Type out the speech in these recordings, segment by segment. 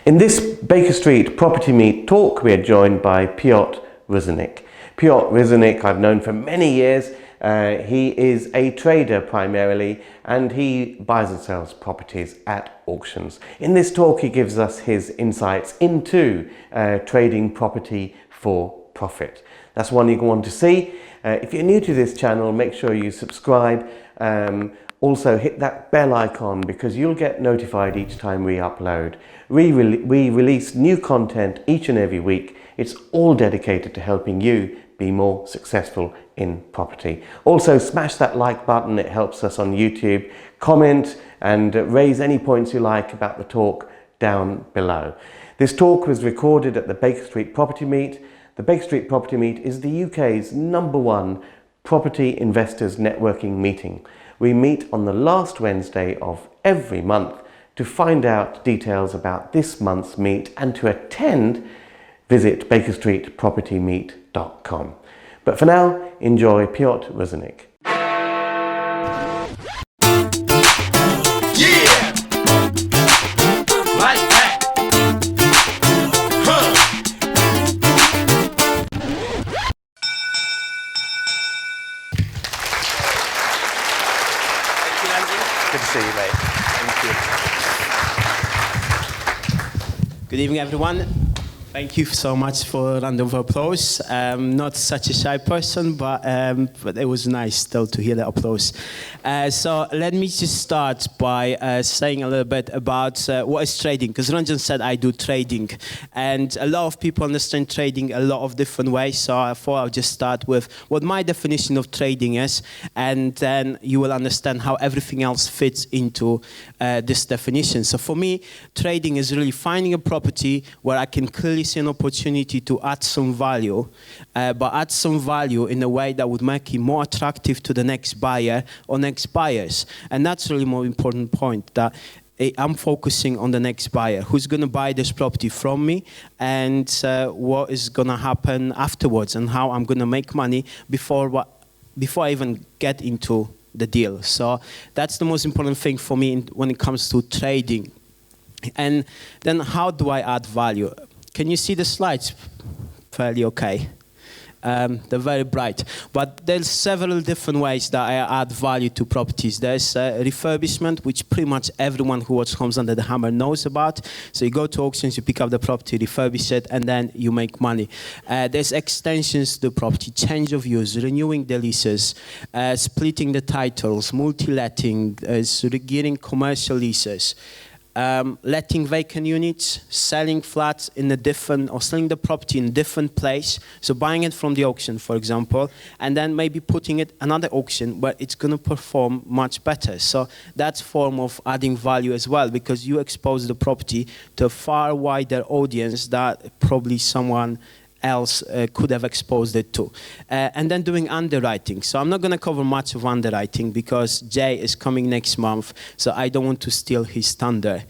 In this Baker Street Property Meet talk, we are joined by Piotr Rusinek. Piotr Rusinek I've known for many years. He is a trader primarily, and he buys and sells properties at auctions. In this talk, he gives us his insights into trading property for profit. That's one you want to see. If you're new to this channel, make sure you subscribe. Also hit that bell icon because you'll get notified each time we upload. We release new content each and every week. It's all dedicated to helping you be more successful in property. Also smash that like button, it helps us on YouTube. Comment and raise any points you like about the talk down below. This talk was recorded at the Baker Street Property Meet. The Baker Street Property Meet is the UK's #1 property investors networking meeting. We meet on the last Wednesday of every month. To find out details about this month's meet and to attend, visit bakerstreetpropertymeet.com. But for now, enjoy Piotr Rusinek. Good to see you, mate. Thank you. Good evening, everyone. Thank you so much for a round of applause. Not such a shy person, but it was nice still to hear the applause. So let me just start by saying a little bit about what is trading, because Ranjan said I do trading, and a lot of people understand trading a lot of different ways, so I thought I'll just start with what my definition of trading is, and then you will understand how everything else fits into this definition. So for me, trading is really finding a property where I can clearly see an opportunity to add some value, but add some value in a way that would make it more attractive to the next buyer or next buyers. And that's really more important point, that I'm focusing on the next buyer, who's going to buy this property from me, and what is going to happen afterwards, and how I'm going to make money before I even get into the deal. So that's the most important thing for me when it comes to trading. And then how do I add value? Can you see the slides fairly okay? They're very bright. But there's several different ways that I add value to properties. There's refurbishment, which pretty much everyone who watches Homes Under the Hammer knows about. So you go to auctions, you pick up the property, refurbish it, and then you make money. There's extensions to the property, change of use, renewing the leases, splitting the titles, multi-letting, getting commercial leases. Letting vacant units, selling flats in a different, or selling the property in a different place. So buying it from the auction, for example, and then maybe putting it another auction where it's going to perform much better. So that's a form of adding value as well, because you expose the property to a far wider audience that probably someone else could have exposed it to. And then doing underwriting. So I'm not going to cover much of underwriting because Jay is coming next month, so I don't want to steal his thunder.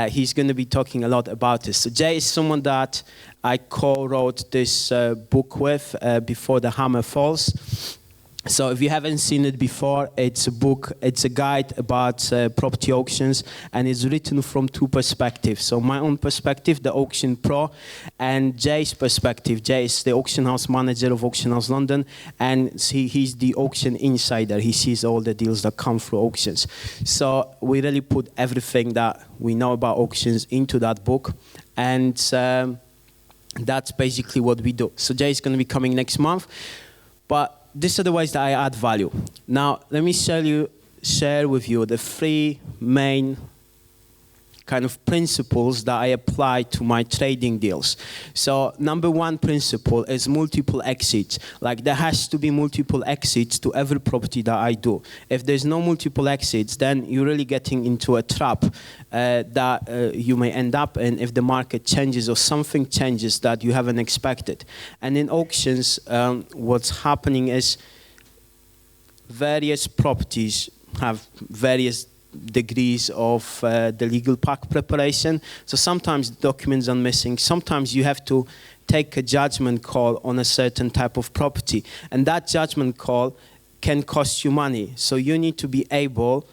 He's going to be talking a lot about this. So Jay is someone that I co-wrote this book with before the hammer falls. So if you haven't seen it before, it's a book, it's a guide about property auctions, and it's written from two perspectives. So my own perspective, the auction pro, and Jay's perspective. Jay is the auction house manager of Auction House London, and he's the auction insider. He sees all the deals that come through auctions. So we really put everything that we know about auctions into that book, and that's basically what we do. So Jay is going to be coming next month, but these are the ways that I add value. Now, let me share with you the three main kind of principles that I apply to my trading deals. So number one principle is multiple exits. Like there has to be multiple exits to every property that I do. If there's no multiple exits, then you're really getting into a trap that you may end up in if the market changes or something changes that you haven't expected. And in auctions, what's happening is various properties have various degrees of the legal pack preparation. So sometimes documents are missing. Sometimes you have to take a judgment call on a certain type of property. And that judgment call can cost you money. So you need to be able,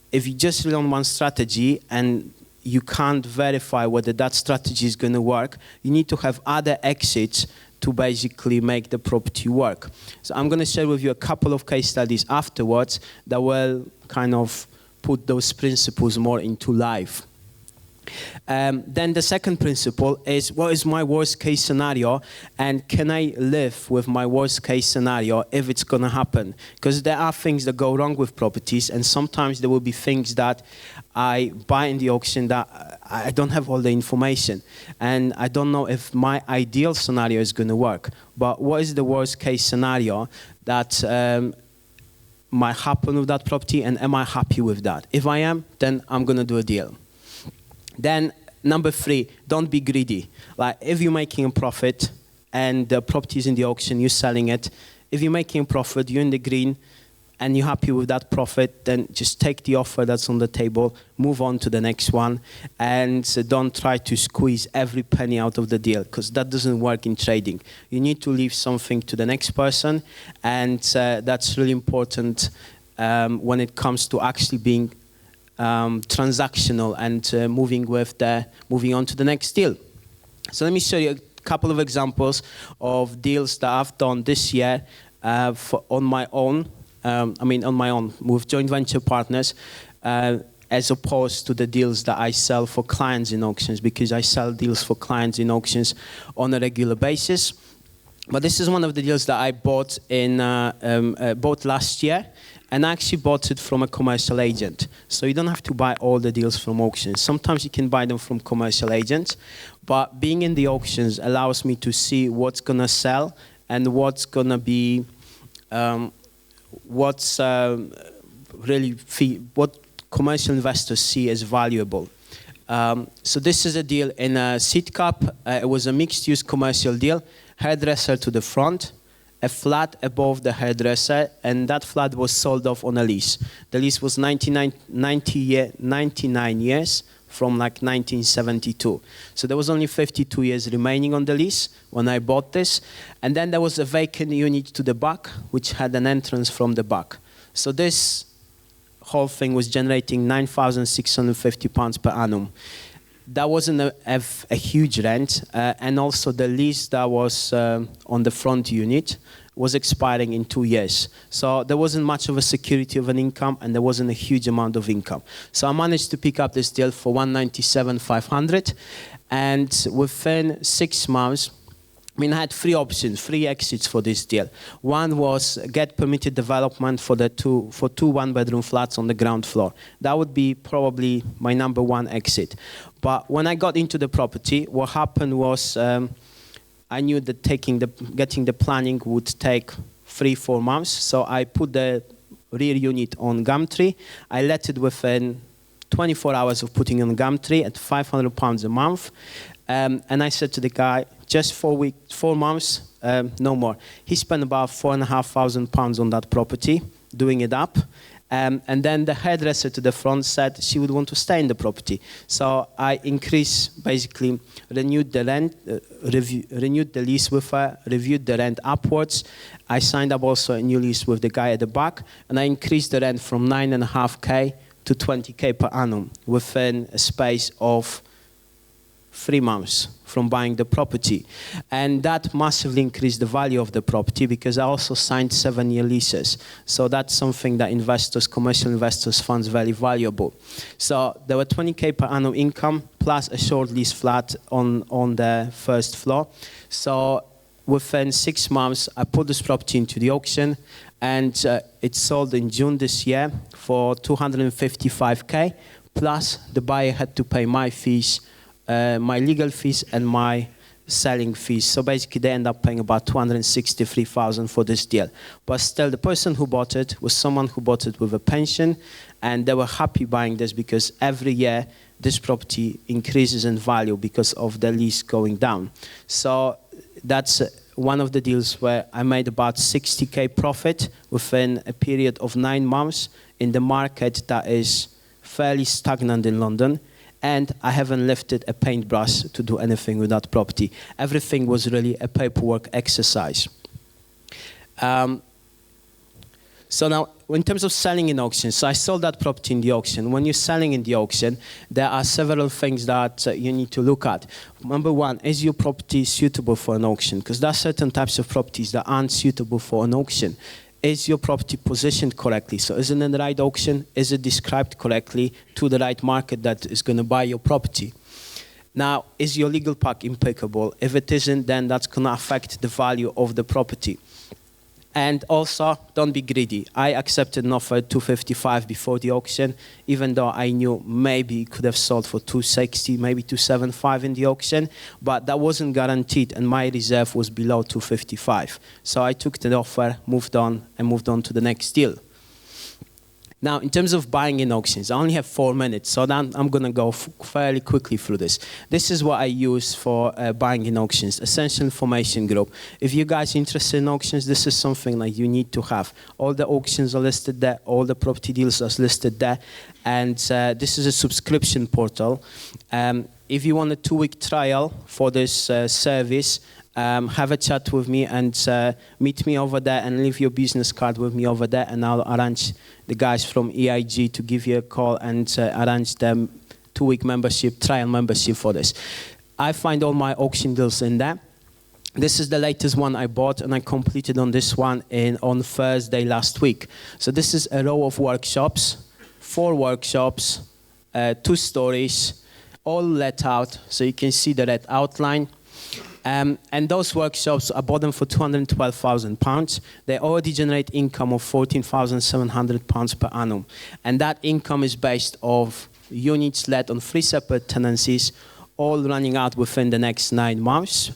if you just rely on one strategy and you can't verify whether that strategy is going to work, you need to have other exits to basically make the property work. So I'm going to share with you a couple of case studies afterwards that will kind of put those principles more into life. Then the second principle is, what is my worst case scenario, and can I live with my worst case scenario if it's going to happen? Because there are things that go wrong with properties, and sometimes there will be things that I buy in the auction that I don't have all the information, and I don't know if my ideal scenario is going to work. But what is the worst case scenario that might happen with that property, and am I happy with that? If I am, then I'm going to do a deal. Then number 3, don't be greedy. Like if you're making a profit and the property is in the auction, you're selling it. If you're making a profit, you're in the green and you're happy with that profit, then just take the offer that's on the table, move on to the next one, and don't try to squeeze every penny out of the deal, because that doesn't work in trading. You need to leave something to the next person, and that's really important when it comes to actually being transactional and moving on to the next deal. So let me show you a couple of examples of deals that I've done this year on my own with joint venture partners, as opposed to the deals that I sell for clients in auctions, because I sell deals for clients in auctions on a regular basis. But this is one of the deals that I bought last year, and I actually bought it from a commercial agent. So you don't have to buy all the deals from auctions. Sometimes you can buy them from commercial agents, but being in the auctions allows me to see what's going to sell and what's going to be, what commercial investors see as valuable. So this is a deal in a seat cup. It was a mixed-use commercial deal. Hairdresser to the front, a flat above the hairdresser, and that flat was sold off on a lease. The lease was 99 years from like 1972. So there was only 52 years remaining on the lease when I bought this. And then there was a vacant unit to the back, which had an entrance from the back. So this whole thing was generating £9,650 per annum. That wasn't a huge rent, and also the lease that was on the front unit was expiring in 2 years. So there wasn't much of a security of an income, and there wasn't a huge amount of income. So I managed to pick up this deal for $197,500, and within 6 months, I had 3 options, 3 exits for this deal. One was get permitted development for two 1-bedroom flats on the ground floor. That would be probably my number 1 exit. But when I got into the property, what happened was I knew that getting the planning would take 3-4 months. So I put the rear unit on Gumtree. I let it within 24 hours of putting on Gumtree at £500 a month. And I said to the guy, just 4 months, no more. He spent about £4,500 on that property, doing it up. And then the hairdresser to the front said she would want to stay in the property. So I renewed the rent, renewed the lease with her, reviewed the rent upwards. I signed up also a new lease with the guy at the back, and I increased the rent from 9.5K to 20K per annum within a space of 3 months from buying the property. And that massively increased the value of the property, because I also signed 7-year leases. So that's something that commercial investors find very valuable. So there were 20K per annum income plus a short lease flat on the first floor. So within 6 months, I put this property into the auction, and it sold in June this year for 255K, plus the buyer had to pay my fees, my legal fees and my selling fees. So basically they end up paying about $263,000 for this deal. But still, the person who bought it was someone who bought it with a pension, and they were happy buying this because every year this property increases in value because of the lease going down. So that's one of the deals where I made about 60K profit within a period of 9 months in the market that is fairly stagnant in London. And I haven't lifted a paintbrush to do anything with that property. Everything was really a paperwork exercise. So now in terms of selling in auction, so I sold that property in the auction. When you're selling in the auction, there are several things that you need to look at. Number one, is your property suitable for an auction? Because there are certain types of properties that aren't suitable for an auction. Is your property positioned correctly? So is it in the right auction? Is it described correctly to the right market that is going to buy your property? Now, is your legal pack impeccable? If it isn't, then that's going to affect the value of the property. And also, don't be greedy. I accepted an offer at 255 before the auction, even though I knew maybe it could have sold for 260, maybe 275 in the auction, but that wasn't guaranteed, and my reserve was below 255. So I took the offer, moved on to the next deal. Now, in terms of buying in auctions, I only have 4 minutes, so then I'm going to go fairly quickly through this. This is what I use for buying in auctions, Essential Information Group. If you guys are interested in auctions, this is something like you need to have. All the auctions are listed there, all the property deals are listed there, and this is a subscription portal. If you want a 2-week trial for this service, have a chat with me and meet me over there and leave your business card with me over there, and I'll arrange the guys from EIG to give you a call and arrange them 2-week membership, trial membership for this. I find all my auction deals in there. This is the latest one I bought, and I completed on this one on Thursday last week. So this is a row of workshops, 4 workshops, 2 stories, all let out, so you can see the red outline. And those workshops, I bought them for £212,000. They already generate income of £14,700 per annum. And that income is based off units let on 3 separate tenancies, all running out within the next 9 months.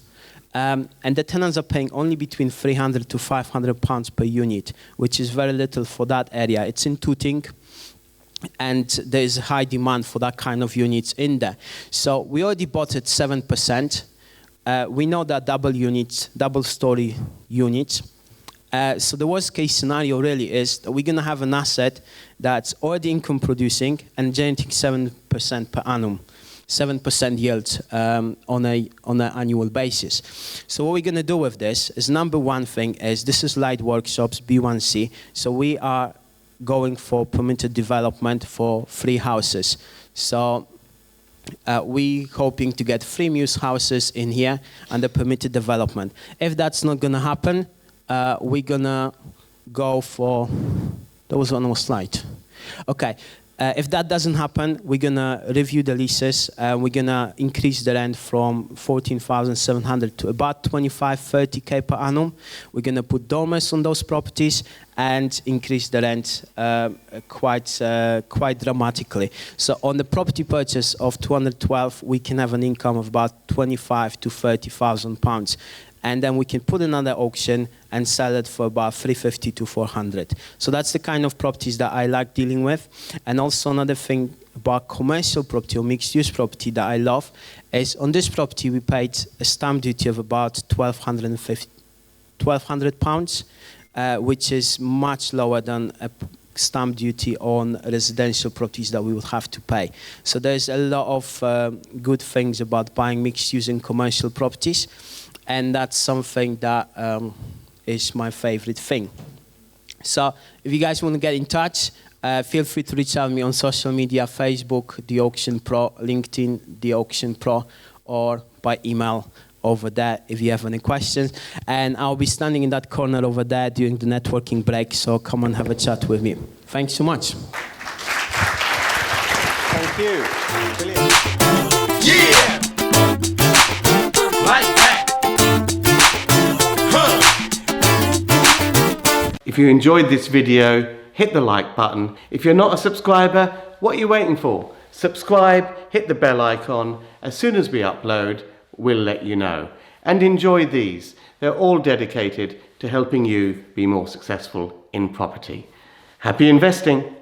And the tenants are paying only between £300 to £500 per unit, which is very little for that area. It's in Tooting, and there is high demand for that kind of units in there. So we already bought it 7%. We know that double-story units. So the worst-case scenario really is that we're going to have an asset that's already income-producing and generating 7% per annum, 7% yield on an annual basis. So what we're going to do with this is, number one thing is, this is light workshops, B1C. So we are going for permitted development for 3 houses. So we hoping to get 3 Muse houses in here under permitted development. If that's not going to happen, we're going to go for... There was one more slide. Okay. If that doesn't happen, we're going to review the leases. We're going to increase the rent from 14,700 to about 25-30K per annum. We're going to put dormers on those properties and increase the rent quite dramatically. So on the property purchase of 212, we can have an income of about 25 to 30,000 pounds. And then we can put another auction and sell it for about 350 to 400. So that's the kind of properties that I like dealing with. And also another thing about commercial property or mixed-use property that I love is, on this property we paid a stamp duty of about £1,200, which is much lower than a stamp duty on residential properties that we would have to pay. So there's a lot of good things about buying mixed-use and commercial properties. And that's something that is my favorite thing. So if you guys want to get in touch, feel free to reach out to me on social media, Facebook, The Auction Pro, LinkedIn, The Auction Pro, or by email over there if you have any questions. And I'll be standing in that corner over there during the networking break, so come and have a chat with me. Thanks so much. Thank you. Brilliant. Yeah! Like that! Huh! If you enjoyed this video, hit the like button. If you're not a subscriber, what are you waiting for? Subscribe, hit the bell icon. As soon as we upload, we'll let you know. And enjoy these. They're all dedicated to helping you be more successful in property. Happy investing!